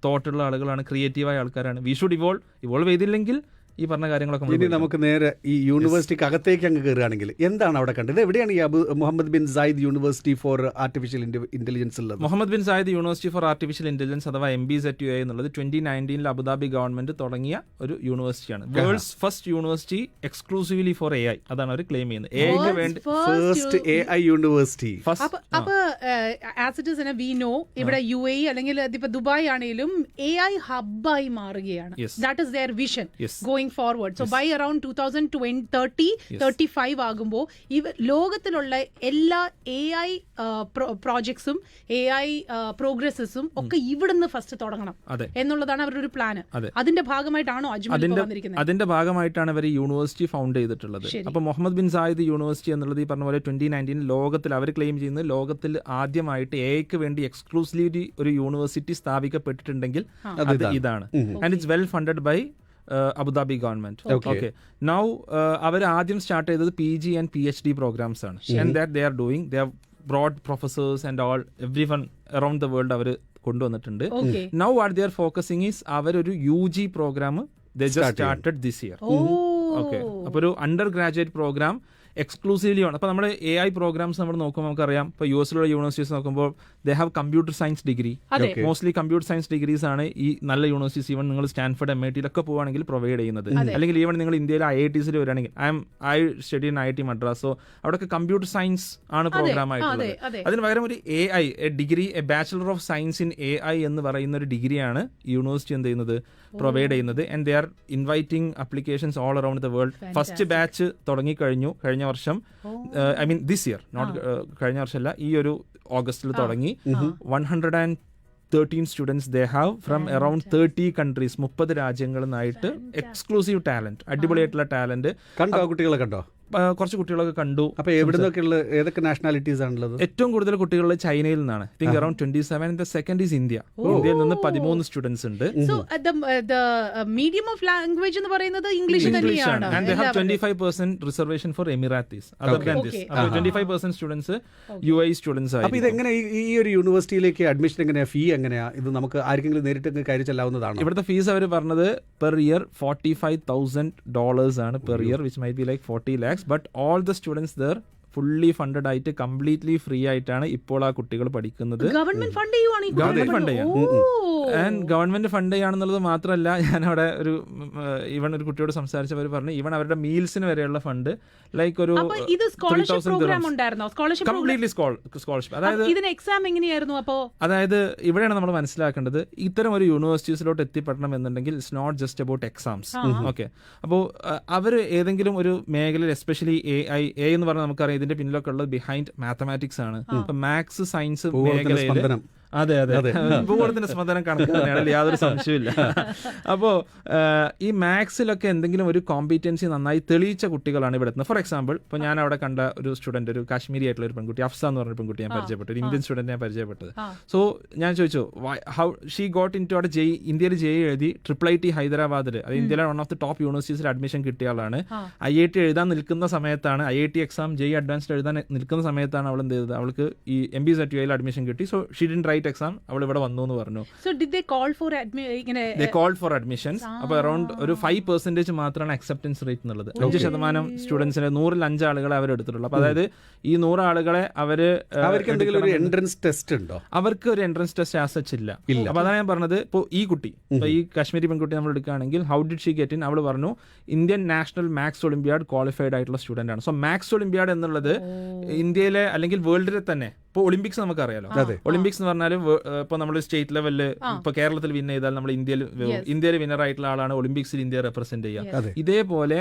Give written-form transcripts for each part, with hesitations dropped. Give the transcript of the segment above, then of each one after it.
തോട്ടുള്ള ആളുകളാണ്, ക്രിയേറ്റീവായ ആൾക്കാരാണ്. We should evolve ചെയ്തില്ലെങ്കിൽ ഈ പറഞ്ഞ കാര്യങ്ങളൊക്കെ. ഇനി നമുക്ക് നേരെ ഈ യൂണിവേഴ്സിറ്റിക്ക് അകത്തേക്ക് അങ്ങ് കയറുകയാണെങ്കിൽ എന്താണ് അവിടെ കണ്ടത്? എവിടെയാണ് ഈ Mohamed bin Zayed University for Artificial Intelligence ഉള്ളത്? Mohamed bin Zayed University for Artificial Intelligence അഥവാ MBZUA എന്നുള്ളത് 2019 അബുദാബി ഗവൺമെന്റ് തുടങ്ങിയ ഒരു യൂണിവേഴ്സിറ്റിയാണ്. World's first university exclusively for AI. അതാണ് അവർ ക്ലെയിം ചെയ്യുന്നത്. AI വേണ്ടി ഫസ്റ്റ് AI യൂണിവേഴ്സിറ്റി. അപ്പൊ as it is we know ഇവിടെ UAE അല്ലെങ്കിൽ ഇപ്പൊ ദുബായ് ആണെങ്കിലും AI ഹബ്ബായി മാറുകയാണ്. That is their vision going forward. So by around 2030-35 ആകുമ്പോൾ ലോകത്തിലുള്ള എല്ലാ AI പ്രോജക്ട്സും AI പ്രോഗ്രസ്സും ഒക്കെ ഇവിടുന്ന് ഫസ്റ്റ് തുടങ്ങണം എന്നുള്ളതാണ് അവരുടെ ഒരു പ്ലാന്. അതിന്റെ ഭാഗമായിട്ടാണോ അജ്മൽ വന്നിരിക്കുന്നത്? അതിന്റെ ഭാഗമായിട്ടാണ് അവർ യൂണിവേഴ്സിറ്റി ഫൗണ്ട് ചെയ്തിട്ടുള്ളത്. അപ്പൊ മുഹമ്മദ് ബിൻ സായിദ് യൂണിവേഴ്സിറ്റി എന്നുള്ളത് ഈ പറഞ്ഞ പോലെ 2019 ലോകത്തിൽ അവർ ക്ലെയിം ചെയ്യുന്നത് ലോകത്തിൽ ആദ്യമായിട്ട് AIക്ക് വേണ്ടി എക്സ്ക്ലൂസീവ്ലി ഒരു യൂണിവേഴ്സിറ്റി സ്ഥാപിക്കപ്പെട്ടിട്ടുണ്ടെങ്കിൽ അത് ഇതാണ്. And it's well funded by Abu Dhabi government. Okay, now അവർ ആദ്യം സ്റ്റാർട്ട് ചെയ്തത് PG and PhD പ്രോഗ്രാംസ് ആണ്. And that they are doing, they have broad professors and all everyone around the world അവർ കൊണ്ടുവന്നിട്ടുണ്ട്. Now what they are focusing is അവരൊരു UG programme they just started this year. Okay, അപ്പോൾ ഒരു under graduate programme exclusively ആണ്. അപ്പോൾ നമ്മൾ AI programmes നമ്മൾ നോക്കുമ്പോൾ നമുക്കറിയാം, ഇപ്പോൾ US യൂണിവേഴ്സിറ്റീസ് നോക്കുമ്പോൾ they have computer science degree. Mostly computer science degrees ആണ് ഈ നല്ല യൂണിവേഴ്സിറ്റീസ്, ഈവൻ നിങ്ങൾ സ്റ്റാൻഫോർഡ് MIT പോവുകയാണെങ്കിൽ പ്രൊവൈഡ് ചെയ്യുന്നത്. അല്ലെങ്കിൽ ഈവൻ നിങ്ങൾ ഇന്ത്യയിലെ IITs വരികയാണെങ്കിൽ I study in IIT Madras, so അവിടെയൊക്കെ കമ്പ്യൂട്ടർ സയൻസ് ആണ് പ്രോഗ്രാം ആയിട്ടുള്ളത്. അതിന് പകരം ഒരു AI degree, bachelor of science in AI എന്ന് പറയുന്ന ഒരു ഡിഗ്രിയാണ് യൂണിവേഴ്സിറ്റി എന്ത് ചെയ്യുന്നത്, പ്രൊവൈഡ് ചെയ്യുന്നത്. And they are inviting applications all around the world. First batch തുടങ്ങിക്കഴിഞ്ഞു കഴിഞ്ഞ വർഷം, I mean this year, not കഴിഞ്ഞ വർഷമല്ല, ഈ ഒരു ഓഗസ്റ്റിൽ തുടങ്ങി. 113 students they have from around 30 countries, 30 രാജ്യങ്ങളിൽ നിന്നായിട്ട് എക്സ്ക്ലൂസീവ് ടാലന്റ്, അടിപൊളിയായിട്ടുള്ള ടാലന്റ്. കണ്ടോ കുട്ടികളെ കണ്ടോ? കുറച്ച് കുട്ടികളൊക്കെ കണ്ടു. അപ്പൊ എവിടുന്നൊക്കെയുള്ള ഏതൊക്കെ നാഷണാലിറ്റീസ് ആണുള്ളത്? ഏറ്റവും കൂടുതൽ കുട്ടികൾ ചൈനയിൽ നിന്നാണ്. I think around 27. The second is India. ഇന്ത്യയിൽ നിന്ന് 13 സ്റ്റുഡൻസ് ഉണ്ട്. So the medium of language എന്ന് പറയുന്നത് ഇംഗ്ലീഷ് തന്നെയാണ്. And they have 25% reservation for Emiratis. Other than this, 25% students UAE students ആയി. അപ്പൊ ഇതെങ്ങനെ ഈ ഒരു യൂണിവേഴ്സിറ്റിയിലേക്ക് അഡ്മിഷൻ എങ്ങനെയാ, ഫീ എങ്ങനെയാ? ഇത് നമുക്ക് ആർക്കെങ്കിലും നേരിട്ട് കയറി ചെല്ലാവുന്നതാണ്? ഇവിടുത്തെ ഫീസ് അവർ പറഞ്ഞത് പെർ ഇയർ $45,000 ആണ് per year, which might be like 40 lakhs. But all the students there fully funded ആയിട്ട്, കംപ്ലീറ്റ്ലി ഫ്രീ ആയിട്ടാണ് ഇപ്പോൾ ആ കുട്ടികൾ പഠിക്കുന്നത്. ഗവൺമെന്റ് ഫണ്ട് ഗവൺമെന്റ് ഫണ്ട് ചെയ്യാണെന്നുള്ളത് മാത്രമല്ല, ഞാൻ അവിടെ ഒരു കുട്ടിയോട് സംസാരിച്ചവർ പറഞ്ഞു ഈവൻ അവരുടെ മീൽസിന് വരെയുള്ള ഫണ്ട് ലൈക്ക് ഒരു കംപ്ലീറ്റ്ലി സ്കോളർഷിപ്പ്. അതായത് ഇവിടെയാണ് നമ്മൾ മനസ്സിലാക്കേണ്ടത്, ഇത്തരം ഒരു യൂണിവേഴ്സിറ്റീസിലോട്ട് എത്തിപ്പെടണം എന്നുണ്ടെങ്കിൽ it's not just about exams. Okay, അപ്പോൾ അവർ ഏതെങ്കിലും ഒരു മേഖലയിൽ, എസ്പെഷ്യലി AI എന്ന് പറഞ്ഞാൽ നമുക്കറിയാം ഇതിന്റെ പിന്നിലൊക്കെ ഉള്ളത് ബിഹൈൻഡ് മാത്തമാറ്റിക്സ് ആണ്. ഇപ്പൊ മാത്സ്, സയൻസ് മേഖലയിൽ അതെ ഭൂഗോളത്തിന്റെ സ്പന്ദനം കണക്ക് തന്നെയാണ്, യാതൊരു സംശയമില്ല. അപ്പോൾ ഈ മാത്സിലൊക്കെ എന്തെങ്കിലും ഒരു കോമ്പീറ്റൻസി നന്നായി തെളിയിച്ച കുട്ടികളാണ് ഇവിടെ എത്തുന്നത്. ഫോർ എക്സാമ്പിൾ, ഇപ്പോൾ ഞാൻ അവിടെ കണ്ട ഒരു സ്റ്റുഡന്റ്, ഒരു കാശ്മീരി ആയിട്ടുള്ള ഒരു പെൺകുട്ടി, അഫ്സ എന്ന് പറഞ്ഞ പെൺകുട്ടി ഞാൻ പരിചയപ്പെട്ടു, ഒരു ഇന്ത്യൻ സ്റ്റുഡന്റ് ഞാൻ പരിചയപ്പെട്ടത്. സോ ഞാൻ ചോദിച്ചു how she got into അവിടെ ഇന്ത്യയിൽ JEE എഴുതി IIIT ഹൈദരാബാദിൽ, അത് ഇന്ത്യയിലെ വൺ ഓഫ് ദി ടോപ്പ് യൂണിവേഴ്സിറ്റീസിൽ അഡ്മിഷൻ കിട്ടിയ ആളാണ്. IIT എഴുതാൻ നിൽക്കുന്ന സമയത്താണ്, IIT എക്സാം JEE അഡ്വാൻസ്ഡ് എഴുതാൻ നിൽക്കുന്ന സമയത്താണ് അവൾ എന്ത് ചെയ്തത്, അവൾക്ക് ഈ MBZUA അഡ്മിഷൻ കിട്ടി. So she didn't right exam, അവൾ ഇവിടെ വന്നു എന്ന് പറഞ്ഞു. They called for admissions. അപ്പോൾ അറൌണ്ട് ഒരു 5% മാത്രമാണ് അക്സെപ്റ്റൻസ് റേറ്റ് എന്നുള്ളത്. 5% സ്റ്റുഡൻസിനെ 105 ആളുകളെ അവർ എടുത്തിട്ടുള്ളൂ. അപ്പോൾ അതായത് ഈ 100 ആളുകളെ അവർക്ക് എന്തെങ്കിലും ഒരു എൻട്രൻസ് ടെസ്റ്റ് ഉണ്ടോ? അവർക്ക് ഒരു എൻട്രൻസ് ടെസ്റ്റ് ആസച്ച് ഇല്ല. അപ്പോൾ അതാണ് ഞാൻ പറഞ്ഞത്. ഇപ്പോൾ ഈ കുട്ടി, ഈ കാശ്മീരി പെൺകുട്ടി നമ്മൾ എടുക്കുകയാണെങ്കിൽ, how did she get in? അവൾ പറഞ്ഞു Indian national maths Olympiad qualified ആയിട്ടുള്ള സ്റ്റുഡന്റ് ആണ്. സോ മാത്സ് ഒളിമ്പ്യാഡ് എന്നുള്ളത് ഇന്ത്യയിലെ അല്ലെങ്കിൽ വേൾഡിലെ തന്നെ, ഇപ്പോൾ ഒളിമ്പിക്സ് നമുക്കറിയാലോ, ഒളിമ്പിക്സ് എന്ന് പറഞ്ഞാൽ ഇപ്പോൾ നമ്മൾ സ്റ്റേറ്റ് ലെവലിൽ ഇപ്പോൾ കേരളത്തിൽ വിൻ ചെയ്താൽ നമ്മൾ ഇന്ത്യയിൽ വിന്നർ ആയിട്ടുള്ള ആളാണ് ഒളിമ്പിക്സിൽ ഇന്ത്യ റെപ്രസെന്റ് ചെയ്യുക. ഇതേപോലെ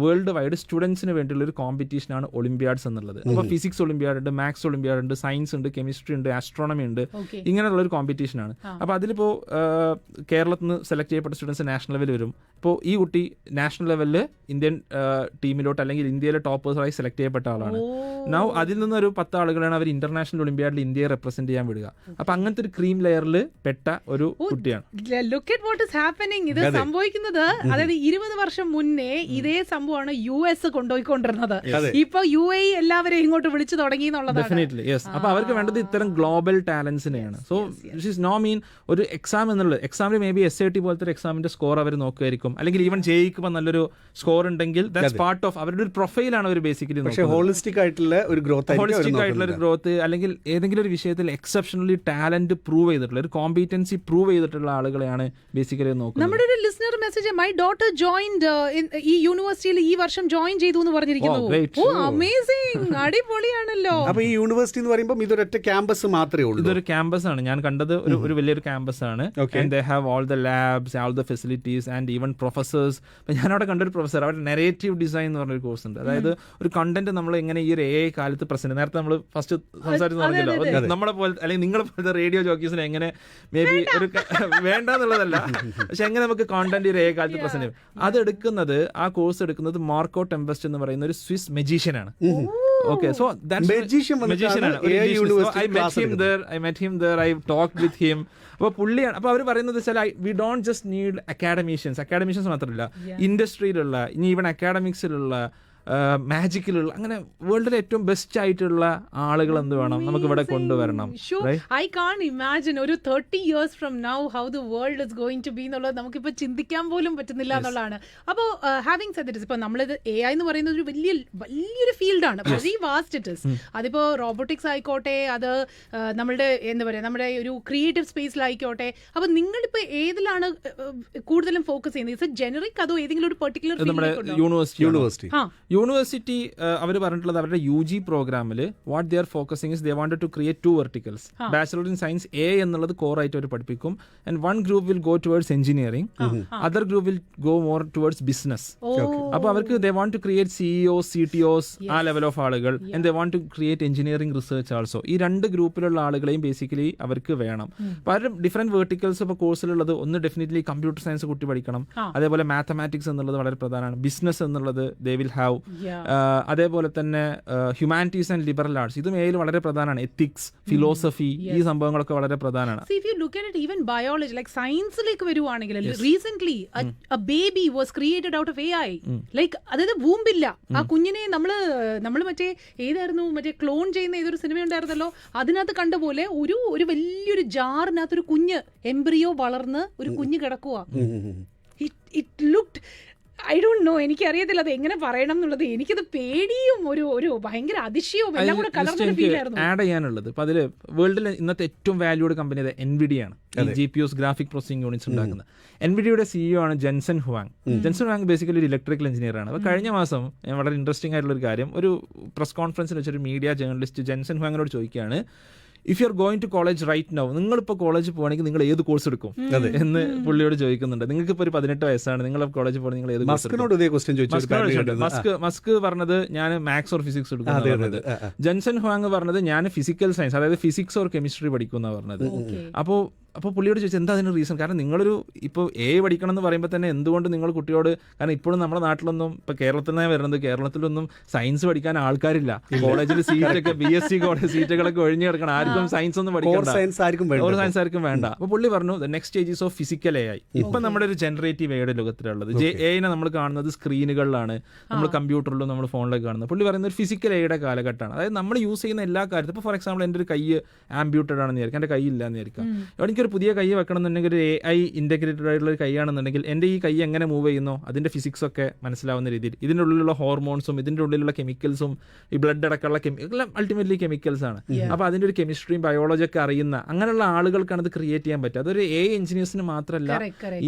വേൾഡ് വൈഡ് സ്റ്റുഡൻസിന് വേണ്ടിയുള്ള ഒരു കോമ്പറ്റീഷൻ ആണ് ഒളിമ്പ്യാഡ്സ് എന്നുള്ളത്. അപ്പോൾ ഫിസിക്സ് ഒളിമ്പ്യാഡ് ഉണ്ട്, മാത്സ് ഒളിമ്പ്യാഡ് ഉണ്ട്, സയൻസ് ഉണ്ട്, കെമിസ്ട്രി ഉണ്ട്, ആസ്ട്രോണമി ഉണ്ട്, ഇങ്ങനെയുള്ള ഒരു കോമ്പറ്റീഷൻ ആണ്. അപ്പോൾ അതിലിപ്പോൾ കേരളത്തിൽ നിന്ന് സെലക്ട് ചെയ്യപ്പെട്ട സ്റ്റുഡൻസ് നാഷണൽ ലെവൽ വരും. ഇപ്പോൾ ഈ കുട്ടി നാഷണൽ ലെവലിൽ ഇന്ത്യൻ ടീമിലോട്ട് അല്ലെങ്കിൽ ഇന്ത്യയിലെ ടോപ്പേഴ്സായി സെലക്ട് ചെയ്യപ്പെട്ട ആളാണ്. നൗ അതിൽ നിന്നൊരു 10 ആളുകളാണ് അവർ ഇന്റർനാഷണൽ ഒളിമ്പ്യാഡിൽ ഇന്ത്യയെ റെപ്രസെന്റ് ചെയ്യാൻ വിടുക. അപ്പൊ അങ്ങനത്തെ ഒരു ക്രീം ലെയറിൽ പെട്ട ഒരു കുട്ടിയാണ്. Look at what is happening. ഇത് സംഭവിക്കുന്നത് അതായത് 20 വർഷം മുന്നേ ഇതേ സംഭവമാണ് US കൊണ്ടുപോയിക്കൊണ്ടിരുന്നത്. ഇപ്പൊ UAE എല്ലാവരെയും ഇങ്ങോട്ട് വിളിച്ചു തുടങ്ങി എന്നുള്ളതാണ്. Definitely yes. അപ്പൊ അവർക്ക് വേണ്ടത് ഇത്തരം ഗ്ലോബൽ ടാലൻസിനെയാണ്. So this is no mean ഒരു എക്സാം എന്നുള്ളത്. എക്സാമിൽ മേ ബി SAT പോലത്തെ ഒരു എക്സാമിന്റെ സ്കോർ അവർ നോക്കുമായിരിക്കും, അല്ലെങ്കിൽ ഈവൻ ജയിക്കുമ്പോൾ നല്ലൊരു സ്കോർ ഉണ്ടെങ്കിൽ ദാറ്റ്സ് പാർട്ട് ഓഫ് അവരുടെ ഒരു പ്രൊഫൈലാണ് അവർ ബേസിക്കലി നോക്കുന്നത്. ഹോളിസ്റ്റിക് ആയിട്ടുള്ള ഒരു ഗ്രോത്ത് അല്ലെങ്കിൽ ഏതെങ്കിലും ഒരു വിഷയത്തിൽ എക്സെപ്ഷണലി ടാലന്റ് പ്രൂവ് ചെയ്തിട്ടുള്ള ഒരു കോമ്പീറ്റൻസി പ്രൂവ് ചെയ്തിട്ടുള്ള ആളുകളെയാണ് ബേസിക്കലി നോക്കുന്നത്. നമ്മുടെ ഒരു listener message, my daughter joined ഈ യൂണിവേഴ്സിറ്റിയിൽ ഈ വർഷം ജോയിൻ ചെയ്തു എന്ന് പറഞ്ഞിരിക്കുന്നു. അമേസിംഗ്, അടിപൊളിയാണല്ലോ. അപ്പൊ ഈ യൂണിവേഴ്സിറ്റി എന്ന് പറയുമ്പോൾ ഇതൊരൊറ്റ ക്യാമ്പസ് മാത്രമേ ഉള്ളൂ? ഇതൊരു ക്യാമ്പസ് ആണ്. ഞാൻ കണ്ടത് ഒരു വലിയൊരു ക്യാമ്പസ് ആണ്. And they have all the labs, all the facilities and even professors. ഞാൻ അവിടെ കണ്ടൊരു പ്രൊഫസർ, അവരുടെ നെറേറ്റീവ് ഡിസൈൻ എന്ന് പറഞ്ഞൊരു കോഴ്സ് ഉണ്ട്. അതായത് ഒരു കണ്ടന്റ് നമ്മൾ എങ്ങനെ ഈ ഒരു AI കാലത്ത് പ്രസന്റ്, നേരത്തെ നമ്മൾ ഫസ്റ്റ് സംസാരിച്ച് പറഞ്ഞല്ലോ, നമ്മളെ പോലെ അല്ലെങ്കിൽ നിങ്ങളെ പോലത്തെ റേഡിയോ ജോക്കീസിന് എങ്ങനെ മേ ബി ഒരു വേണ്ട എന്നുള്ളതല്ല, പക്ഷെ എങ്ങനെ നമുക്ക് കോണ്ടന്റ് ഒരു AI കാലത്ത് പ്രസന്റ് ചെയ്യും. അതെടുക്കുന്നത്, ആ കോഴ്സ് എടുക്കുന്നത് മാർക്കോ ടെമ്പസ്റ്റ് എന്ന് പറയുന്ന ഒരു Swiss മെജീഷ്യനാണ്. Okay, so that's magician. I met him there. I talked with him. അപ്പോൾ പുള്ളിയാണ്. അപ്പോൾ അവർ പറയുന്നത് വെച്ചാൽ we don't just need academicians മാത്രമല്ല, ഇൻഡസ്ട്രിയിലുള്ള, ഇനി ഈവൻ അക്കാഡമിക്സിലുള്ള, മാജിക്കിലുള്ള, അങ്ങനെ വേൾഡിലെ ഏറ്റവും ബെസ്റ്റ് ആയിട്ടുള്ള ആളുകൾ എന്ത് വേണം നമുക്ക് ഇവിടെ കൊണ്ടുവരണം. ഐ കാൺ ഇമാജിൻ ഒരു 30 years from now how the world is going to be എന്നുള്ളത് നമുക്കിപ്പോൾ ചിന്തിക്കാൻ പോലും പറ്റുന്നില്ല എന്നുള്ളതാണ്. അപ്പോൾ ഹാവിങ് സെഡ് ഇറ്റ്, ഇപ്പോൾ നമ്മളിത് AI എന്ന് പറയുന്നത് ഒരു വലിയൊരു ഫീൽഡാണ്, വെരി വാസ്റ്റ് ഇറ്റ് ഇസ്. അതിപ്പോൾ റോബോട്ടിക്സ് ആയിക്കോട്ടെ, അത് നമ്മളുടെ എന്താ പറയുക, നമ്മുടെ ഒരു ക്രിയേറ്റീവ് സ്പേസിലായിക്കോട്ടെ. അപ്പോൾ നിങ്ങളിപ്പോൾ ഏതിലാണ് കൂടുതലും ഫോക്കസ് ചെയ്യുന്നത്? ഇറ്റ്സ് ജനറിക് അതോ ഏതെങ്കിലും ഒരു പെർട്ടിക്കുലർ യൂണിവേഴ്സിറ്റി അവർ പറഞ്ഞിട്ടുള്ളത് അവരുടെ UG പ്രോഗ്രാമിൽ what they are focusing is they wanted to create 2 verticals. Bachelor in science A എന്നുള്ളത് കോർ ആയിട്ട് അവർ പഠിപ്പിക്കും. And one group will go towards engineering, other group will go more towards business. അപ്പോൾ അവർക്ക് they want to create CEOs, CTOs, ആ level of ആളുകൾ. And they want to create engineering research also. ഈ 2 ഗ്രൂപ്പിലുള്ള ആളുകളെയും ബേസിക്കലി അവർക്ക് വേണം. അപ്പോൾ അവരുടെ ഡിഫറെന്റ് വേർട്ടിക്കൽസ് ഇപ്പോൾ കോഴ്സിലുള്ളത്, ഒന്ന് ഡെഫിനറ്റ്ലി കമ്പ്യൂട്ടർ സയൻസ് കുട്ടി പഠിക്കണം, അതേപോലെ മാത്തമാറ്റിക്സ് എന്നുള്ളത് വളരെ പ്രധാനമാണ്, ബിസിനസ് എന്നുള്ളത് ദേ വിൽ ഹാവ്, അതേപോലെ തന്നെ ഹ്യൂമാനിറ്റീസ് ആൻഡ് ലിബറൽ ആർട്സ്, ഇതും AI വളരെ പ്രധാനമാണ്, എത്തിക്സ്, ഫിലോസഫി, ഈ സംഭവങ്ങളൊക്കെ വളരെ പ്രധാനമാണ്. See, if you look at it, even biology, like സയൻസിലേക്ക് വരുവാണെങ്കിൽ, recently a baby was created out of AI. Like അതായത് വൂമ്പില്ല, ആ കുഞ്ഞിനെ നമ്മള് മറ്റേ ഏതായിരുന്നു, മറ്റേ ക്ലോൺ ചെയ്യുന്ന ഏതൊരു സിനിമ ഉണ്ടായിരുന്നല്ലോ, അതിനകത്ത് കണ്ട പോലെ ഒരു വലിയൊരു ജാറിനകത്ത് ഒരു കുഞ്ഞ് എംബ്രിയോ വളർന്ന് ഒരു കുഞ്ഞ് കിടക്കുക. It looked, I don't know, എനിക്കറിയത്തില്ല അത് എങ്ങനെ പറയണം എന്നുള്ളത്. എനിക്കത് പേടിയും ഒരു ഭയങ്കര അതിശയവും എല്ലാം കൂടെ കലർന്നൊരു ഫീലായിരുന്നു. ആഡ് ചെയ്യാനുള്ളത് ഇപ്പൊ അതില് വേൾഡിലെ ഇന്നത്തെ ഏറ്റവും വാല്യൂഡ് കമ്പനി NVIDIA ആണ്. GPUs, ഗ്രാഫിക് പ്രോസസിംഗ് യൂണിറ്റ്സ് ഉണ്ടാക്കുന്നത്. NVIDIAയുടെ CEO ആണ് Jenson Huang. Jenson Huang basically ഒരു ഇലക്ട്രിക്കൽ എഞ്ചിനീയർ ആണ്. അപ്പോൾ കഴിഞ്ഞ മാസം വളരെ ഇൻട്രസ്റ്റിംഗ് ആയിട്ടുള്ള ഒരു കാര്യം, ഒരു പ്രസ് കോൺഫറൻസിൽ വെച്ചൊരു മീഡിയ ജേർണലിസ്റ്റ് ജെൻസൺ ഹുവാങ്ങിനോട് ചോദിക്കുകയാണ്, if you are going to college right now, നിങ്ങളിപ്പോൾ കോളേജിൽ പോകണമെങ്കിൽ നിങ്ങൾ ഏത് കോഴ്സ് എടുക്കും എന്ന് പുള്ളിയോട് ചോദിക്കുന്നുണ്ട്. നിങ്ങൾക്ക് ഇപ്പോൾ ഒരു 18 വയസ്സാണ്, നിങ്ങൾ കോളേജിൽ പോകണമെങ്കിൽ നിങ്ങൾ ഏത് കോഴ്സ്? മസ്ക് പറഞ്ഞത് ഞാൻ മാത്സ് ഓർ ഫിസിക്സ് എടുക്കും. ജെൻസൺ ഹുവാങ് പറഞ്ഞത് ഞാൻ ഫിസിക്കൽ സയൻസ്, അതായത് ഫിസിക്സ് ഓർ കെമിസ്ട്രി പഠിക്കും എന്നാണ് പറഞ്ഞത്. അപ്പോൾ പുള്ളിയോട് ചോദിച്ചാൽ എന്താ അതിന് റീസൺ? കാരണം നിങ്ങളൊരു ഇപ്പോൾ AI പഠിക്കണം എന്ന് പറയുമ്പോൾ തന്നെ എന്തുകൊണ്ട് നിങ്ങൾ കുട്ടിയോട്, കാരണം ഇപ്പോഴും നമ്മുടെ നാട്ടിലൊന്നും, ഇപ്പോൾ കേരളത്തിൽ നിന്നാണ് വരുന്നത്, കേരളത്തിലൊന്നും സയൻസ് പഠിക്കാൻ ആൾക്കാരില്ല. കോളേജിൽ സീറ്റൊക്കെ BSc കോളേജ് സീറ്റുകളൊക്കെ ഒഴിഞ്ഞു കിടക്കണം, ആർക്കും സയൻസ് ഒന്നും പഠിക്കണം, ഒരു സയൻസ് ആർക്കും വേണ്ട. അപ്പോൾ പുള്ളി പറഞ്ഞു the next stages of physical AI. ഇപ്പം നമ്മുടെ ഒരു ജനറേറ്റീവ് AI ലോകത്തിലുള്ളത്. AI-നെ നമ്മൾ കാണുന്നത് സ്ക്രീനുകളിലാണ്, നമ്മൾ കമ്പ്യൂട്ടറിലും നമ്മൾ ഫോണിലൊക്കെ കാണുന്നത്. പുള്ളി പറയുന്നത് ഒരു ഫിസിക്കൽ AI-യുടെ കാലഘട്ടമാണ്. അതായത് നമ്മൾ യൂസ് ചെയ്യുന്ന എല്ലാ കാര്യത്തിലും, ഇപ്പോൾ ഫോർ എക്സാമ്പിൾ എൻ്റെ ഒരു കൈ ആംബ്യൂട്ടഡ് ആണെന്ന് വിചാരിക്കാം, എൻ്റെ കൈ ഇല്ലാന്ന് വിചാരിക്കാം. എനിക്കൊരു പുതിയ കൈ വെക്കണം എന്നുണ്ടെങ്കിൽ ഒരു AI ഇൻ്റഗ്രേറ്റഡ് ആയിട്ടുള്ള ഒരു കൈയാണെന്നുണ്ടെങ്കിൽ എൻ്റെ ഈ കൈ എങ്ങനെ മൂവ് ചെയ്യുന്നോ അതിൻ്റെ ഫിസിക്സ് ഒക്കെ മനസ്സിലാവുന്ന രീതിയിൽ, ഇതിൻ്റെ ഉള്ളിലുള്ള ഹോർമോൺസും ഇതിൻ്റെ ഉള്ളിലുള്ള കെമിക്കൽസും ഈ ബ്ലഡ് അടക്കമുള്ള എല്ലാം അൾട്ടിമേറ്റ്ലി കെമിക്കൽസ് ആണ്. അപ്പോൾ അതിൻ്റെ ഒരു കെമിസ്ട്രിയും ബയോളജി ഒക്കെ അറിയുന്ന അങ്ങനെയുള്ള ആളുകൾക്കാണ് ഇത് ക്രിയേറ്റ് ചെയ്യാൻ പറ്റുക. അതൊരു AI എഞ്ചിനീയേഴ്സിന് മാത്രമല്ല,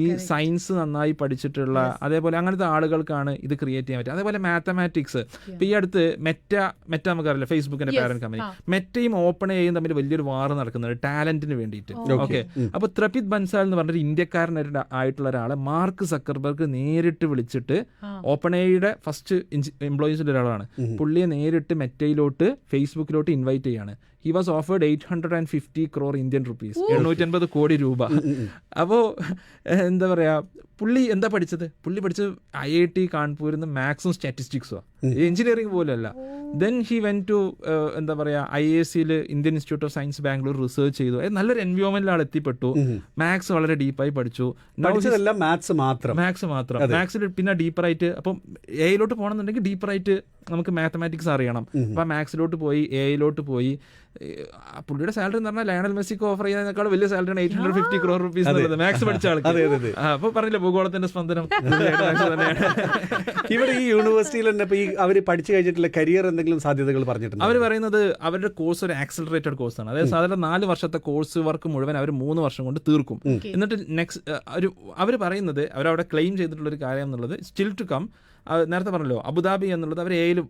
ഈ സയൻസ് നന്നായി പഠിച്ചിട്ടുള്ള അതേപോലെ അങ്ങനത്തെ ആളുകൾക്കാണ് ഇത് ക്രിയേറ്റ് ചെയ്യാൻ പറ്റുക. അതേപോലെ മാത്തമാറ്റിക്സ്. ഇപ്പോൾ ഈ അടുത്ത് മെറ്റ നമുക്കറിയില്ല, ഫേസ്ബുക്കിന്റെ പാരന്റ് കമ്പനി, മെറ്റയും OpenAIയും തമ്മിൽ വലിയൊരു വാർ നടക്കുന്നുണ്ട് ടാലന്റിന് വേണ്ടിയിട്ട്. ഓക്കെ, അപ്പോൾ ത്രപിത് ബൻസാൽ എന്ന് പറഞ്ഞൊരു ഇന്ത്യക്കാരനായിട്ടുള്ള ഒരാളെ മാർക്ക് സക്കർബർഗ് നേരിട്ട് വിളിച്ചിട്ട്, OpenAIയുടെ ഫസ്റ്റ് എംപ്ലോയീസിൽ ഒരാളാണ്, പുള്ളിയെ നേരിട്ട് മെറ്റയിലോട്ട് ഫേസ്ബുക്കിലോട്ട് ഇൻവൈറ്റ് ചെയ്യാണ്. he was offered 850 crore Indian rupees, 850 കോടി രൂപ. അപ്പോൾ എന്താ പറയാ, പുള്ളി എന്താ പഠിച്ചത്? പുള്ളി പഠിച്ചത് IIT കാൺപൂരിൽ നിന്ന് മാത്സും സ്റ്റാറ്റിസ്റ്റിക്സും, എഞ്ചിനീയറിംഗ് പോലെയല്ല. ദെൻ ഹി വെൻ ടു എന്താ പറയാ IISc Indian institute of science Bangalore research ചെയ്തു. നല്ലൊരു എൻവയോൺമെന്റിൽ ആൾ എത്തിപ്പെട്ടു. മാത്സ് വളരെ ഡീപ്പായി പഠിച്ചു. മാത്സ് മാത്രം മാത്സിൽ പിന്നെ ഡീപ്പറായിട്ട്, അപ്പം എയിലോട്ട് പോകണമെന്നുണ്ടെങ്കിൽ ഡീപ്പറായിട്ട് നമുക്ക് മാത്തമാറ്റിക്സ് അറിയണം. അപ്പൊ മാത്സിലോട്ട് പോയി, എയിലോട്ട് പോയി. പുള്ളിയുടെ സാലറി എന്ന് പറഞ്ഞാൽ ലയണൽ മെസ്സിക്ക് ഓഫർ ചെയ്യുന്നതിനേക്കാൾ വലിയ സാലറിയാണ് 850 crore rupees എന്നുള്ളത്, മാത്സ് പഠിച്ച ആൾക്ക്. അപ്പൊ പറഞ്ഞില്ല ഭൂഗോളത്തിന്റെ സ്പന്ദനം. ഇവിടെ ഈ യൂണിവേഴ്സിറ്റിയിൽ തന്നെ ഈ അവർ പഠിച്ചു കഴിഞ്ഞിട്ടുള്ള കരിയർ എന്തെങ്കിലും സാധ്യതകൾ പറഞ്ഞിട്ടുണ്ട്? അവർ പറയുന്നത് അവരുടെ കോഴ്സ് ഒരു ആക്സലറേറ്റഡ് കോഴ്സാണ്. അതായത് സാധാരണ 4 വർഷത്തെ കോഴ്സ് വർക്ക് മുഴുവൻ അവർ 3 വർഷം കൊണ്ട് തീർക്കും. എന്നിട്ട് നെക്സ്റ്റ് അവർ പറയുന്നത്, അവരവിടെ ക്ലെയിം ചെയ്തിട്ടുള്ള ഒരു കാര്യം എന്നുള്ളത് സ്റ്റിൽ ടു കം. നേരത്തെ പറഞ്ഞല്ലോ അബുദാബി എന്നുള്ളത് അവർ എയിലും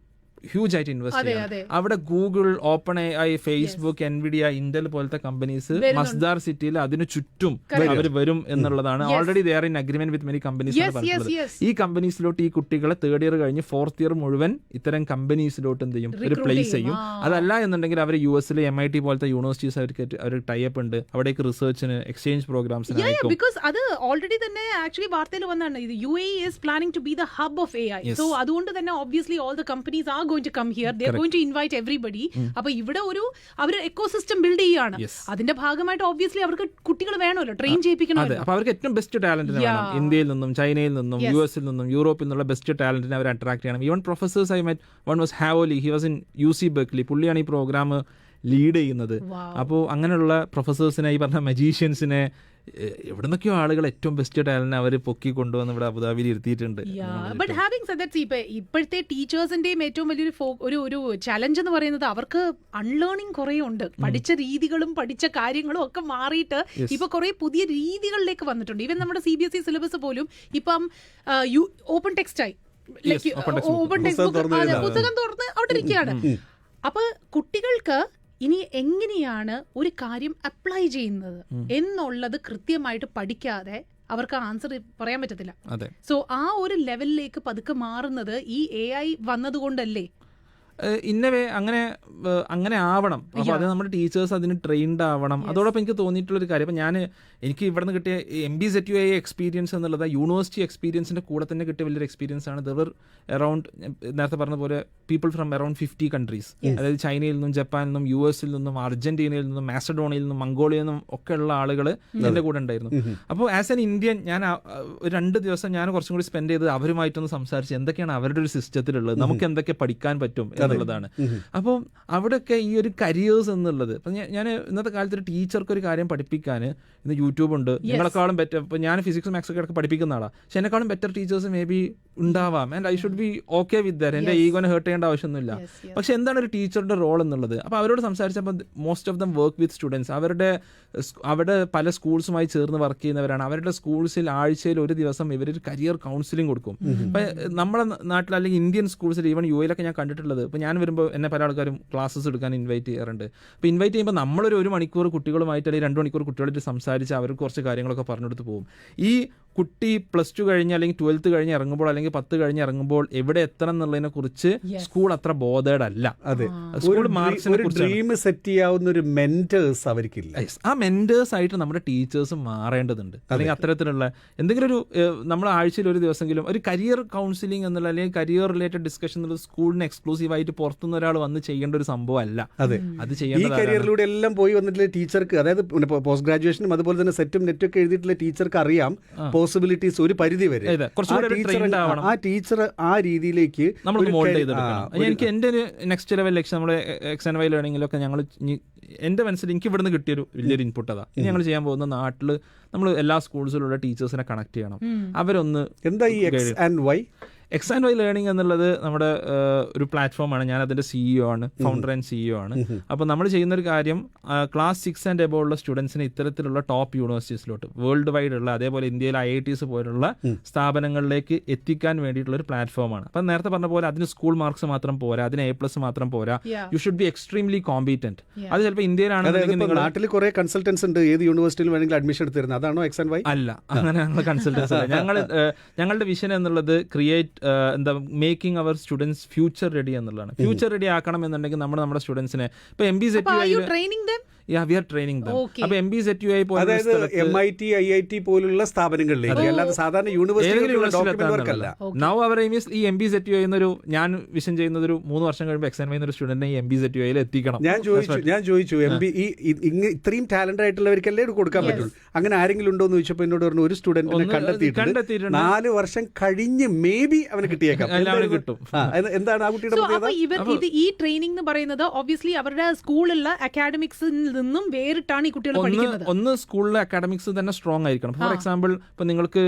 ഹ്യൂജ് ആയിട്ട് ഇൻവെസ്റ്റ് ചെയ്യണം. അവിടെ Google, open AI, Facebook, Nvidia, Intel പോലത്തെ കമ്പനീസ് മസ്ദാർ സിറ്റിയിൽ അതിനു ചുറ്റും അവർ വരും എന്നുള്ളതാണ്. Already they are in agreement with many companies. ഈ കമ്പനീസിലോട്ട് ഈ കുട്ടികളെ 3rd ഇയർ കഴിഞ്ഞ് 4th ഇയർ മുഴുവൻ ഇത്തരം കമ്പനീസിലോട്ട് എന്ത് ചെയ്യും, ഒരു പ്ലേസ് ചെയ്യും. അതല്ല എന്നുണ്ടെങ്കിൽ അവർ US MIT പോലത്തെ യൂണിവേഴ്സിറ്റീസ് അവർ ടൈപ്പ് ഉണ്ട്, അവിടേക്ക് റിസർച്ചിന്, എക്സ്ചേഞ്ച് പ്രോഗ്രാംസിന് അയക്കും. ബിക്കോസ് അത് ഓൾറെഡി തന്നെ ആക്ച്വലി വാർത്തയിൽ വന്നാണ്, UAE is planning to be the hub of AI. So അതുകൊണ്ട് തന്നെ obviously all the companies are going to come here. They are going to invite everybody. അപ്പോൾ ഇവിടെ ഒരു അവർ എക്കോസിസ്റ്റം ബിൽഡ് ചെയ്യാണ്. അതിന്റെ ഭാഗമായിട്ട് obviously അവർക്ക് കുട്ടികൾ വേണമല്ലോ, ട്രെയിൻ ചെയ്യിപ്പിക്കണമല്ലോ. അപ്പോൾ അവർക്ക് ഏറ്റവും ബെസ്റ്റ് ടാലന്റിനെ വേണം. ഇന്ത്യയിൽ നിന്നും, ചൈനയിൽ നിന്നും, US നിന്നും, യൂറോപ്പിൽ നിന്നുള്ള ബെസ്റ്റ് ടാലന്റിനെ അവർ അട്രാക്ട് ചെയ്യണം. Even professors I met, one was Hao Li, he was in UC Berkeley. പുള്ളിയാണ് ഈ പ്രോഗ്രാം ലീഡ് ചെയ്യുന്നത്. അപ്പോൾ അങ്ങനെയുള്ള പ്രൊഫസേഴ്സിനെ, ഈ പറഞ്ഞ മജീഷ്യൻസിനെ, എവിടെ നിന്നൊക്കെയോ ആളുകൾ ഏറ്റവും ബെസ്റ്റ് ടാലന്റ് അവർ പൊക്കി കൊണ്ടുവന്ന് ഇവിടെ അബുദാബിയിൽ ഇരുത്തിയിട്ടുണ്ട്. ബട്ട് ഹാവിംഗ് സെഡ് ദാറ്റ്, ഇപ്പോഴത്തെ ടീച്ചേഴ്സിന്റെയും ഏറ്റവും വലിയൊരു ഒരു ചലഞ്ച് എന്ന് പറയുന്നത് അവർക്ക് അൺലേണിംഗ് കുറേ ഉണ്ട്. പഠിച്ച രീതികളും പഠിച്ച കാര്യങ്ങളും ഒക്കെ മാറിയിട്ട് ഇപ്പൊ കുറെ പുതിയ രീതികളിലേക്ക് വന്നിട്ടുണ്ട്. ഈവൻ നമ്മുടെ CBSE സിലബസ് പോലും ഇപ്പം ഓപ്പൺ ടെക്സ്റ്റ് ആയി, ഓപ്പൺ ടെക്സ്റ്റ് ബുക്ക്, പുസ്തകം തുറന്ന് അവിടെ ഇരിക്കുകയാണ്. അപ്പൊ കുട്ടികൾക്ക് ഇനി എങ്ങനെയാണ് ഒരു കാര്യം അപ്ലൈ ചെയ്യുന്നത് എന്നുള്ളത് കൃത്യമായിട്ട് പഠിക്കാതെ അവർക്ക് ആൻസർ പറയാൻ പറ്റത്തില്ല. സോ ആ ഒരു ലെവലിലേക്ക് പതുക്കെ മാറുന്നത് ഈ AI വന്നതുകൊണ്ടല്ലേ? ഇന്നവേ അങ്ങനെ ആവണം. അപ്പോൾ അത് നമ്മുടെ ടീച്ചേഴ്സ് അതിന് ട്രെയിൻഡ് ആവണം. അതോടൊപ്പം എനിക്ക് തോന്നിയിട്ടുള്ളൊരു കാര്യം, അപ്പം എനിക്ക് ഇവിടെ നിന്ന് കിട്ടിയ MBZUA എക്സ്പീരിയൻസ് എന്നുള്ളത് യൂണിവേഴ്സിറ്റി എക്സ്പീരിയൻസിൻ്റെ കൂടെ തന്നെ കിട്ടിയ വലിയൊരു എക്സ്പീരിയൻസ് ആണ്. ദർ വർ അറൌണ്ട്, നേരത്തെ പറഞ്ഞ പോലെ പീപ്പിൾ ഫ്രം അറൌണ്ട് 50 കൺട്രീസ്. അതായത് ചൈനയിൽ നിന്നും, ജപ്പാനിൽ നിന്നും, US നിന്നും, അർജന്റീനയിൽ നിന്നും, മാസഡോണിയയിൽ നിന്നും, മംഗോളിയയിൽ നിന്നും ഒക്കെ ഉള്ള ആളുകൾ എൻ്റെ കൂടെ ഉണ്ടായിരുന്നു. അപ്പോൾ ആസ് എൻ ഇന്ത്യൻ ഞാൻ 2 ദിവസം ഞാൻ കുറച്ചും കൂടി സ്പെൻഡ് ചെയ്ത് അവരുമായിട്ടൊന്ന് സംസാരിച്ച് എന്തൊക്കെയാണ് അവരുടെ ഒരു സിസ്റ്റത്തിലുള്ളത്, നമുക്ക് എന്തൊക്കെ പഠിക്കാൻ പറ്റും എന്നുള്ളതാണ്. അപ്പോൾ അവിടെയൊക്കെ ഈ ഒരു കരിയേഴ്സ് എന്നുള്ളത്, ഇപ്പം ഞാൻ ഇന്നത്തെ കാലത്ത് ഒരു ടീച്ചർക്ക് ഒരു കാര്യം പഠിപ്പിക്കാൻ ഇന്ന് യൂട്യൂബ് ഉണ്ട്. നിങ്ങളെക്കാളും ബെറ്റർ, ഇപ്പം ഞാൻ ഫിസിക്സ് മാത്സ് ഒക്കെ പഠിപ്പിക്കുന്ന ആളാണ്, പക്ഷെ എന്നെക്കാളും ബെറ്റർ ടീച്ചേഴ്സ് മേ ബി ഉണ്ടാവാം. And I should be okay with that. എൻ്റെ ഈഗോനെ ഹേർട്ട് ചെയ്യേണ്ട ആവശ്യമൊന്നുമില്ല. പക്ഷെ എന്താണ് ഒരു ടീച്ചറുടെ റോൾ എന്നുള്ളത്? അപ്പോൾ അവരോട് സംസാരിച്ചപ്പോൾ most of them work with students. അവിടെ പല സ്കൂൾസുമായി ചേർന്ന് വർക്ക് ചെയ്യുന്നവരാണ്. അവരുടെ സ്കൂൾസിൽ ആഴ്ചയിൽ ഒരു ദിവസം ഇവരൊരു കരിയർ കൗൺസിലിംഗ് കൊടുക്കും. ഇപ്പം നമ്മുടെ നാട്ടിൽ അല്ലെങ്കിൽ ഇന്ത്യൻ സ്കൂൾസിൽ, ഈവൻ UAE ഞാൻ കണ്ടിട്ടുള്ളത്, ഇപ്പോൾ ഞാൻ വരുമ്പോൾ എന്നെ പല ആൾക്കാരും ക്ലാസ്സസ് എടുക്കാൻ ഇൻവൈറ്റ് ചെയ്യാറുണ്ട്. അപ്പോൾ ഇൻവൈറ്റ് ചെയ്യുമ്പോൾ നമ്മളൊരു 1 മണിക്കൂർ കുട്ടികളുമായിട്ട് അല്ലെങ്കിൽ 2 മണിക്കൂർ കുട്ടികളായിട്ട് സംസാരിച്ച് അവർക്ക് കുറച്ച് കാര്യങ്ങളൊക്കെ പറഞ്ഞെടുത്ത് പോകും. ഈ കുട്ടി +2 കഴിഞ്ഞ് അല്ലെങ്കിൽ 12th കഴിഞ്ഞ് ഇറങ്ങുമ്പോൾ അല്ലെങ്കിൽ 10 കഴിഞ്ഞ് ഇറങ്ങുമ്പോൾ എവിടെ എത്തണം എന്നുള്ളതിനെ കുറിച്ച് സ്കൂൾ അത്ര ബോധേഡ് അല്ല. സ്കൂൾ മാർക്സിനെ കുറിച്ച് സെറ്റ് ചെയ്യാവുന്ന ഒരു മെന്റേഴ്സ് അവർക്കില്ല. ആ മെന്റേഴ്സ് ആയിട്ട് നമ്മുടെ ടീച്ചേഴ്സ് മാറേണ്ടതുണ്ട്. അല്ലെങ്കിൽ അത്തരത്തിലുള്ള എന്തെങ്കിലും ഒരു നമ്മൾ ആഴ്ചയിൽ ഒരു ദിവസമെങ്കിലും ഒരു കരിയർ കൗൺസിലിംഗ് എന്നുള്ള അല്ലെങ്കിൽ കരിയർ റിലേറ്റഡ് ഡിസ്കഷൻ എന്നുള്ളത് സ്കൂളിന് എക്സ്ക്ലൂസീവ് ആയിട്ട് പുറത്തുനിന്ന് ഒരാൾ വന്ന് ചെയ്യേണ്ട ഒരു സംഭവം അല്ല. അത് ചെയ്യേണ്ട കരിയറിലൂടെ എല്ലാം പോയി വന്നിട്ടുള്ള ടീച്ചർക്ക്, അതായത് പോസ്റ്റ് ഗ്രാജുവേഷനും അതുപോലെ തന്നെ സെറ്റും നെറ്റും ഒക്കെ എഴുതിയിട്ടുള്ള ടീച്ചർക്ക് അറിയാം പോസിബിലിറ്റീസ് ഒരു പരിധി വരെ. ആ ടീച്ചർ ആ രീതിയിലേക്ക് നമ്മൾ മോൾഡ് ചെയ്തെടുക്കണം. എനിക്ക് എൻ്റെ ഒരു നെക്സ്റ്റ് ലെവൽ ലക്ഷ്യം നമ്മുടെ XNY ലേണിംഗിലൊക്കെ ഞങ്ങൾ എൻ്റെ മനസ്സിൽ എനിക്ക് ഇവിടുന്ന് കിട്ടിയൊരു വലിയൊരു ഇൻപുട്ട് അതാ. ഇനി ഞങ്ങൾ ചെയ്യാൻ പോകുന്ന നാട്ടിൽ നമ്മൾ എല്ലാ സ്കൂൾസിലുള്ള ടീച്ചേഴ്സിനെ കണക്ട് ചെയ്യണം. അവരൊന്ന് എന്താ ഈ XNY ലേണിംഗ് എന്നുള്ളത് നമ്മുടെ ഒരു പ്ലാറ്റ്ഫോമാണ്. ഞാൻ അതിൻ്റെ CEO ആണ്, ഫൗണ്ടർ ആൻഡ് CEO ആണ്. അപ്പോൾ നമ്മൾ ചെയ്യുന്നൊരു കാര്യം, ക്ലാസ് 6 and above ഉള്ള സ്റ്റുഡൻസിനെ ഇത്തരത്തിലുള്ള ടോപ്പ് യൂണിവേഴ്സിറ്റീസിലോട്ട് വേൾഡ് വൈഡ് ഉള്ള, അതേപോലെ ഇന്ത്യയിലെ IITs പോലുള്ള സ്ഥാപനങ്ങളിലേക്ക് എത്തിക്കാൻ വേണ്ടിയിട്ടുള്ള ഒരു പ്ലാറ്റ്ഫോമാണ്. അപ്പം നേരത്തെ പറഞ്ഞ പോലെ അതിന് സ്കൂൾ മാർക്സ് മാത്രം പോരാ, അതിന് A+ മാത്രം പോരാ. You should be extremely competent. അത് ചിലപ്പോൾ ഇന്ത്യയിലാണെങ്കിൽ നാട്ടിൽ കുറെ കൺസൾട്ടൻസ് ഉണ്ട്, ഏത് യൂണിവേഴ്സിറ്റിയിൽ വേണമെങ്കിലും അഡ്മിഷൻ എടുത്തിരുന്നത്. അതാണോ XNY? അല്ല, അങ്ങനെ ഞങ്ങൾ കൺസൾട്ടൻസ് അല്ല. ഞങ്ങളുടെ വിഷൻ എന്നുള്ളത് ക്രിയേറ്റ് എന്താ മേക്കിംഗ് അവർ സ്റ്റുഡൻസ് ഫ്യൂച്ചർ റെഡി എന്നുള്ളതാണ്. ഫ്യൂച്ചർ റെഡി ആക്കണം എന്നുണ്ടെങ്കിൽ നമ്മുടെ സ്റ്റുഡൻസിനെ ഇപ്പൊ we are training them. അപ്പോൾ MBZUI പോലെ MIT IIT പോലുള്ള സ്ഥാപനങ്ങളിലേക്ക്, അല്ലാതെ സാധാരണ യൂണിവേഴ്സിറ്റികൾക്കല്ല. നൗ അവർ എയിം ഈസ് ഈ MBZUI എന്നൊരു, ഞാൻ വിഷൻ ചെയ്യുന്നത് ഒരു 3 വർഷം കഴിയുമ്പോൾ എക്സാം ചെയ്യുന്ന ഒരു സ്റ്റുഡന്റിനെ ഈ MBZUI എത്തിക്കണം. ഞാൻ ചോദിച്ചു ഇത്രയും ടാലന്റ് ആയിട്ടുള്ളവർക്കല്ലേ ഇത് കൊടുക്കാൻ പറ്റുള്ളൂ, അങ്ങനെ ആരെങ്കിലും ഉണ്ടോ എന്ന് ചോദിച്ചപ്പോൾ എന്നോട് പറഞ്ഞു ഒരു സ്റ്റുഡന്റിനെ കണ്ടെത്തിയിട്ടുണ്ട്, 4 വർഷം കഴിഞ്ഞ് മേ ബി അവന് കിട്ടിയേക്കാം. കിട്ടും. എന്താണ് ആ കുട്ടിയുടെ പ്രത്യേകത? ഈ ട്രെയിനിങ് എന്ന് പറയുന്നത് ഒബ്വിയസ്ലി അവരുടെ സ്കൂളിലുള്ള അക്കാഡമിക്സിൽ നിന്നും വേറിട്ടാണ് ഈ കുട്ടികൾ പഠിക്കുന്നത്. ഒന്ന് സ്കൂളിലെ അക്കാഡമിക്സ് തന്നെ സ്ട്രോങ് ആയിരിക്കണം. ഫോർ എക്സാമ്പിൾ ഇപ്പൊ നിങ്ങൾക്ക്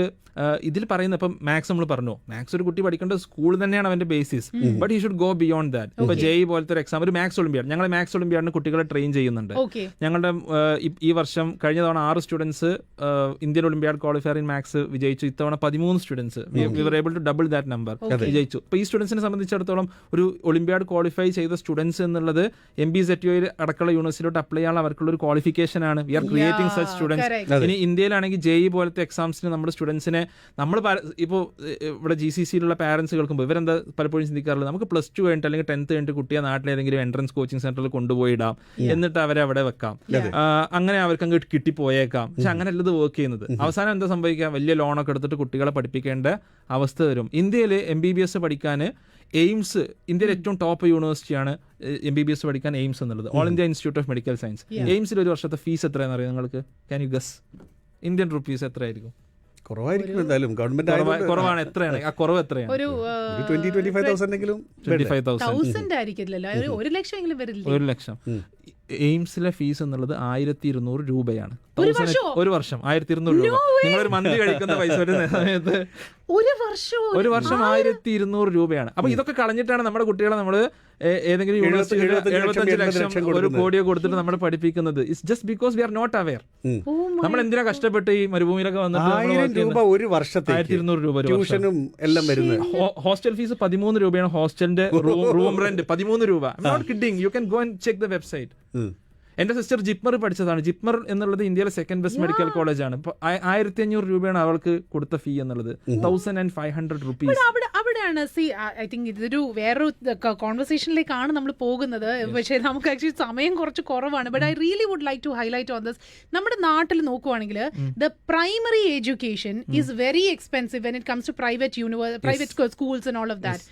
ഇതിൽ പറയുന്ന ഇപ്പം മാത്സ് നമ്മൾ പറഞ്ഞു, മാത്സ് ഒരു കുട്ടി പഠിക്കേണ്ട സ്കൂൾ തന്നെയാണ് അവന്റെ basis, but he should go beyond that. ഇപ്പൊ JEE പോലത്തെ ഒരു എക്സാം, ഒരു മാത്സ് ഒളിമ്പിയാഡ്, ഞങ്ങൾ മാത്സ് ഒളിമ്പിയാഡിന് കുട്ടികളെ ട്രെയിൻ ചെയ്യുന്നുണ്ട്. ഞങ്ങളുടെ ഈ വർഷം കഴിഞ്ഞ തവണ 6 students Indian olympiad qualifier in maths വിജയിച്ചു. ഇത്തവണ 13 students, we were able to double that number വിജയിച്ചു. അപ്പൊ ഈ സ്റ്റുഡൻസിനെ സംബന്ധിച്ചിടത്തോളം ഒരു ഒളിമ്പിയാഡ് ക്വാളിഫൈ ചെയ്ത സ്റ്റുഡൻസ് എന്നുള്ളത് MBZUI അടക്കമുള്ള യൂണിവേഴ്സിറ്റിയിലോട്ട് അപ്ലൈ ചെയ്യാനുള്ള അവർക്കുള്ള ഒരു ക്വാളിഫിക്കേഷൻ ആണ്. We are creating such students. ഇനി ഇന്ത്യയിലാണെങ്കിൽ JEE പോലത്തെ എക്സാംസിന് നമ്മുടെ സ്റ്റുഡൻസിനെ നമ്മൾ ഇപ്പോൾ ഇവിടെ GCCയിലുള്ള പാരന്റ്സ് കേൾക്കുമ്പോൾ ഇവരെന്താ പലപ്പോഴും ചിന്തിക്കാറുള്ളത്, നമുക്ക് +2 കഴിഞ്ഞിട്ട് അല്ലെങ്കിൽ 10th കഴിഞ്ഞിട്ട് കുട്ടിയെ നാട്ടിലേതെങ്കിലും എൻട്രൻസ് കോച്ചിങ് സെന്ററിൽ കൊണ്ടുപോയിടാം, എന്നിട്ട് അവരെ അവിടെ വെക്കാം, അങ്ങനെ അവർക്ക് അങ്ങ് കിട്ടിപ്പോയേക്കാം. പക്ഷെ അങ്ങനെയല്ല ഇത് വർക്ക് ചെയ്യുന്നത്. അവസാനം എന്താ സംഭവിക്കുക, വലിയ ലോണൊക്കെ എടുത്തിട്ട് കുട്ടികളെ പഠിപ്പിക്കേണ്ട അവസ്ഥ വരും. ഇന്ത്യയിൽ MBBS പഠിക്കാൻ എയിംസ്, ഇന്ത്യയിലെ ഏറ്റവും ടോപ്പ് യൂണിവേഴ്സിറ്റിയാണ് MBBS പഠിക്കാൻ എയിംസ് എന്നുള്ളത്, all India institute of medical science. എയിംസിൽ ഒരു വർഷത്തെ ഫീസ് എത്രയാണെന്ന് അറിയാം നിങ്ങൾക്ക്? Can you guess? Indian rupees എത്രയായിരിക്കും? കുറവായിരിക്കും. എന്തായാലും ഗവൺമെന്റ് കുറവാണ്. എത്രയാണ് ആ കുറവ്? എത്രയാണ്? 25,000 ആയിരിക്കില്ലല്ലോ, 1 ലക്ഷമെങ്കിലും വരില്ല. 1 ലക്ഷം. എയിംസിലെ ഫീസ് എന്നുള്ളത് 1,200 രൂപയാണ് ഒരു വർഷം. 1,200 രൂപ. നിങ്ങളൊരു മന്തി കഴിക്കുന്ന പൈസ വരുന്ന സമയത്ത് ഒരു വർഷം 1,200 രൂപയാണ്. അപ്പൊ ഇതൊക്കെ കളഞ്ഞിട്ടാണ് നമ്മുടെ കുട്ടികളെ നമ്മൾ ഏതെങ്കിലും യൂണിവേഴ്സിറ്റി 75 ലക്ഷം 1 കോടിയോ കൊടുത്തിട്ട് നമ്മൾ പഠിപ്പിക്കുന്നത്. It's just because we are not aware. നമ്മൾ എന്തിനാ കഷ്ടപ്പെട്ട് ഈ മരുഭൂമിയിലൊക്കെ വന്നിട്ട് ഒരു വർഷത്തെ 1,200 രൂപ ട്യൂഷനും എല്ലാം വരുന്നത്. ഹോസ്റ്റൽ ഫീസ് 13 രൂപയാണ്. ഹോസ്റ്റലിന്റെ റൂം റെന്റ് 13 രൂപ. I am not kidding. You can go and check the website. എന്റെ സിസ്റ്റർ ജിപ്മർ പഠിച്ചതാണ്. ജിപ്മർ എന്നുള്ളത് ഇന്ത്യയിലെ 2nd ബെസ്റ്റ് മെഡിക്കൽ കോളേജ് ആണ്. 1,500 രൂപയാണ് അവൾക്ക് കൊടുത്ത ഫീ എന്നുള്ളത്. 1,500 റുപ്പീസ്. അവിടെയാണ് ഐ തിങ്ക് ഇതൊരു വേറൊരു കോൺവെർസേഷനിലേക്കാണ് നമ്മൾ പോകുന്നത്. പക്ഷേ നമുക്ക് ആക്ച്വലി സമയം കുറച്ച് കുറവാണ്. But I really would like to highlight on this. നമ്മുടെ നാട്ടിൽ നോക്കുവാണെങ്കിൽ the primary education is very expensive when it comes to private schools and all of that.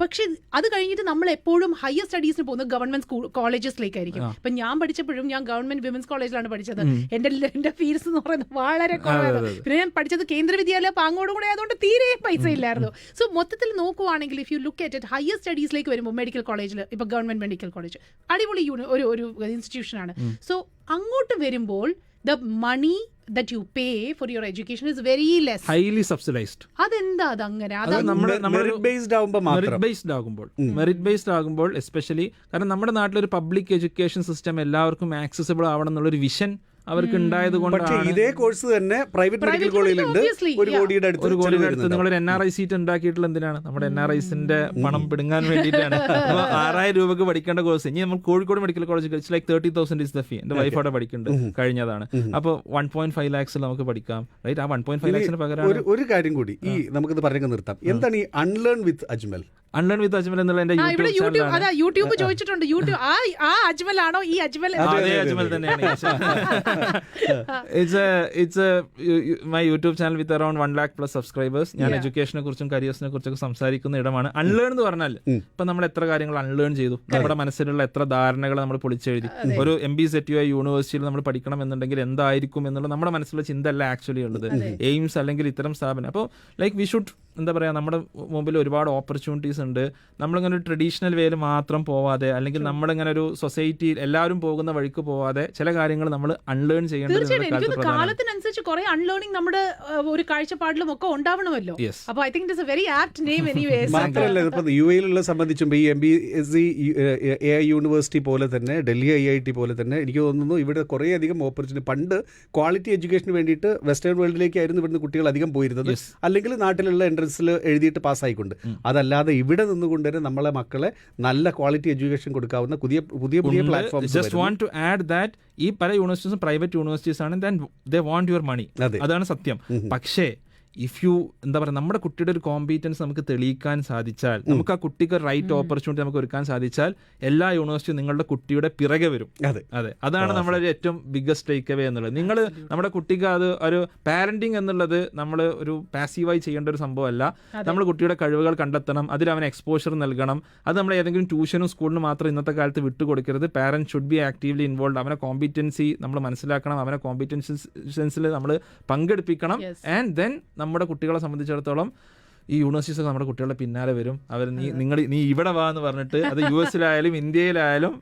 പക്ഷെ അത് കഴിഞ്ഞിട്ട് നമ്മൾ എപ്പോഴും ഹയർ സ്റ്റഡീസിന് പോകുന്നത് ഗവൺമെന്റ് കോളേജസിലേക്കായിരിക്കും. ഇപ്പൊ ഞാൻ പഠിച്ചപ്പോഴും ഞാൻ ഗവൺമെന്റ് വിമൻസ് കോളേജിലാണ് പഠിച്ചത്. എന്റെ ഫീസ് എന്ന് പറയുന്നത് വളരെ കുറവായിരുന്നു. പിന്നെ ഞാൻ പഠിച്ചത് കേന്ദ്ര വിദ്യാലയ പാങ്ങോടും കൂടെ ആയതുകൊണ്ട് തീരെ പൈസ ഇല്ലായിരുന്നു. സോ മൊത്തത്തിൽ നോക്കുവാണെങ്കിൽ if you look at it, higher സ്റ്റഡീസിലേക്ക് വരുമ്പോൾ മെഡിക്കൽ കോളേജിൽ, ഇപ്പൊ ഗവൺമെന്റ് മെഡിക്കൽ കോളേജ് അടിപൊളി ഒരു ഇൻസ്റ്റിറ്റ്യൂഷൻ ആണ്. സോ അങ്ങോട്ട് വരുമ്പോൾ the money that you pay for your education is very less, highly subsidized. അതെന്താ അതങ്ങനെ? മെറിറ്റ് ബേസ്ഡ് ആകുമ്പോൾ എസ്പെഷ്യലി കാരണം നമ്മുടെ നാട്ടിലൊരു പബ്ലിക് എഡ്യൂക്കേഷൻ സിസ്റ്റം എല്ലാവർക്കും ആക്സസിബിൾ ആവണം എന്നുള്ളൊരു വിഷൻ അവർക്ക് ഉണ്ടായത് കൊണ്ടാണ്. ഇതേ കോഴ്സ് തന്നെ പ്രൈവറ്റ് മെഡിക്കൽ കോളേജിലുണ്ട്. 1 കോടിയുടെ അടുത്ത് നിങ്ങളൊരു NRI സീറ്റ് ഉണ്ടാക്കിയിട്ടുള്ള എന്തിനാണ്? നമ്മുടെ NRIസിന്റെ പണം പിടുങ്ങാൻ വേണ്ടിയിട്ടാണ്. 6,000 രൂപക്ക് പഠിക്കേണ്ട കോഴ്സ് ഇനി നമ്മൾ Kozhikode medical college it's like 30,000 is the ഫീ. എന്റെ വൈഫ് അവിടെ പഠിക്കുന്നുണ്ട്, കഴിഞ്ഞതാണ്. അപ്പോൾ 1.5 lakhs നമുക്ക് പഠിക്കാം, റൈറ്റ്? ആ 1.5 lakhsന് പകരം ഒരു കാര്യം കൂടി ഈ നമുക്കിത് പറഞ്ഞു നിർത്താം. എന്താണ് ഈ അൺലേൺ വിത്ത് അജ്മൽ? അൺലേൺ വിത്ത് അജ്മൽ എന്നുള്ള എന്റെ യൂട്യൂബ് ചോദിച്ചിട്ടുണ്ട്. ആ അജ്മൽ ആണോ ഈ അജ്മൽ? അതേ അജ്മൽ തന്നെയാണ്. My YouTube channel with around 1 lakh plus subscribers. ഞാൻ എഡ്യൂക്കേഷനെ കുറിച്ചും കരിയേഴ്സിനെ കുറിച്ചൊക്കെ സംസാരിക്കുന്ന ഇടമാണ്. അൺലേൺ എന്ന് പറഞ്ഞാൽ ഇപ്പൊ നമ്മൾ എത്ര കാര്യങ്ങൾ അൺലേൺ ചെയ്തു, നമ്മുടെ മനസ്സിലുള്ള എത്ര ധാരണകൾ നമ്മൾ പൊളിച്ചെഴുതി. ഒരു MBZUI യൂണിവേഴ്സിറ്റിയിൽ നമ്മൾ പഠിക്കണം എന്നുണ്ടെങ്കിൽ എന്തായിരിക്കും എന്നുള്ള നമ്മുടെ മനസ്സിലുള്ള ചിന്ത അല്ല ആക്ച്വലി ഉള്ളത്. എയിംസ് അല്ലെങ്കിൽ ഇത്തരം സ്ഥാപനം. അപ്പോൾ ലൈക്ക് വി ഷുഡ് എന്താ പറയാ, നമ്മുടെ മുമ്പിൽ ഒരുപാട് ഓപ്പർച്യൂണിറ്റീസ് ഉണ്ട്. നമ്മളിങ്ങനെ ഒരു ട്രഡീഷണൽ വേയിൽ മാത്രം പോവാതെ, അല്ലെങ്കിൽ നമ്മളിങ്ങനെ ഒരു സൊസൈറ്റിയിൽ എല്ലാവരും പോകുന്ന വഴിക്ക് പോവാതെ ചില കാര്യങ്ങൾ നമ്മൾ അൺലേൺ ചെയ്യേണ്ടത് കാലത്തിനനുസരിച്ച് കുറെ അൺലേണിംഗ് നമ്മുടെ ഒരു കാഴ്ചപ്പാടിലും ഒക്കെ ഉണ്ടാവണമല്ലോ. അപ്പോൾ I think it is A very apt name anyways. മാത്രമല്ല ഇപ്പൊ UAE സംബന്ധിച്ചും ഈ MBSc AI യൂണിവേഴ്സിറ്റി പോലെ തന്നെ ഡൽഹി IIT പോലെ തന്നെ എനിക്ക് തോന്നുന്നു ഇവിടെ കുറേ അധികം ഓപ്പർച്യൂണിറ്റി. പണ്ട് ക്വാളിറ്റി എഡ്യൂക്കേഷന് വേണ്ടിയിട്ട് വെസ്റ്റേൺ വേൾഡിലേക്കായിരുന്നു ഇവിടുന്ന് കുട്ടികൾ അധികം പോയിരുന്നത്, അല്ലെങ്കിൽ നാട്ടിലുള്ള എൻട്രൻസിൽ എഴുതിയിട്ട് പാസ്സായിക്കൊണ്ട്. അതല്ലാതെ ഇവിടെ നിന്നുകൊണ്ട് തന്നെ നമ്മളെ മക്കളെ നല്ല ക്വാളിറ്റി എഡ്യൂക്കേഷൻ കൊടുക്കാവുന്ന പുതിയ platforms. Just want to add that ഈ പല യൂണിവേഴ്സിറ്റീസും പ്രൈവറ്റ് യൂണിവേഴ്സിറ്റീസ് ആണ്. Then they want your money. അതാണ് സത്യം. പക്ഷേ ഇഫ് യു എന്താ പറയുക, നമ്മുടെ കുട്ടിയുടെ ഒരു കോമ്പീറ്റൻസ് നമുക്ക് തെളിയിക്കാൻ സാധിച്ചാൽ, നമുക്ക് ആ കുട്ടിക്ക് റൈറ്റ് ഓപ്പർച്യൂണിറ്റി നമുക്ക് ഒരുക്കാൻ സാധിച്ചാൽ, എല്ലാ യൂണിവേഴ്സിറ്റിയും നിങ്ങളുടെ കുട്ടിയുടെ പിറകെ വരും. അതെ, അതാണ് നമ്മുടെ ഏറ്റവും ബിഗ്ഗസ്റ്റ് ടേക്ക് അവേ എന്നുള്ളത്. നിങ്ങൾ നമ്മുടെ കുട്ടിക്ക് അത് ഒരു പാരന്റിങ് എന്നുള്ളത് നമ്മൾ ഒരു പാസീവായി ചെയ്യേണ്ട ഒരു സംഭവമല്ല. നമ്മൾ കുട്ടിയുടെ കഴിവുകൾ കണ്ടെത്തണം, അതിൽ അവന് എക്സ്പോഷർ നൽകണം. അത് നമ്മൾ ഏതെങ്കിലും ട്യൂഷനും സ്കൂളിനും മാത്രം ഇന്നത്തെ കാലത്ത് വിട്ടുകൊടുക്കരുത്. Parent should be actively involve. അവനെ കോമ്പീറ്റൻസി നമ്മൾ മനസ്സിലാക്കണം, അവനെ കോമ്പീറ്റൻസിൽ നമ്മൾ പങ്കെടുപ്പിക്കണം. ആൻഡ് ദെൻ നമ്മുടെ കുട്ടികളെ സംബന്ധിച്ചിടത്തോളം ഈ യൂണിവേഴ്സിറ്റീസ് നമ്മുടെ കുട്ടികളുടെ പിന്നാലെ വരും. അവർ നീ ഇവിടെ വാ എന്ന് പറഞ്ഞിട്ട്, അത് US-ലായാലും ഇന്ത്യയിലായാലും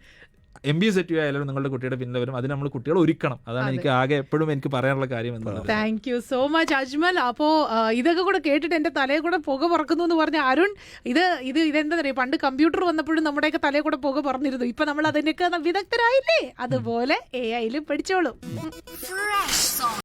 MBA ആയാലും നിങ്ങളുടെ കുട്ടിയുടെ പിന്നിൽ വരും. അതിന് നമ്മൾ കുട്ടികളെ ഒരുക്കണം. അതാണ് എനിക്ക് ആകെ എപ്പോഴും എനിക്ക് പറയാനുള്ള കാര്യം എന്നുള്ളത്. Thank you so much Ajmal. അപ്പോൾ ഇതൊക്കെ കൂടെ കേട്ടിട്ട് എൻ്റെ തലയിൽ കൂടെ പുക പറക്കുന്നു എന്ന് പറഞ്ഞ അരുൺ, ഇതെന്താ പറയുക, പണ്ട് കമ്പ്യൂട്ടർ വന്നപ്പോഴും നമ്മുടെയൊക്കെ തലയിൽ കൂടെ പുക പറഞ്ഞിരുന്നു. ഇപ്പൊ നമ്മൾ അതിനൊക്കെ വിദഗ്ധരായില്ലേ, അതുപോലെ AI യിലും പഠിച്ചോളും.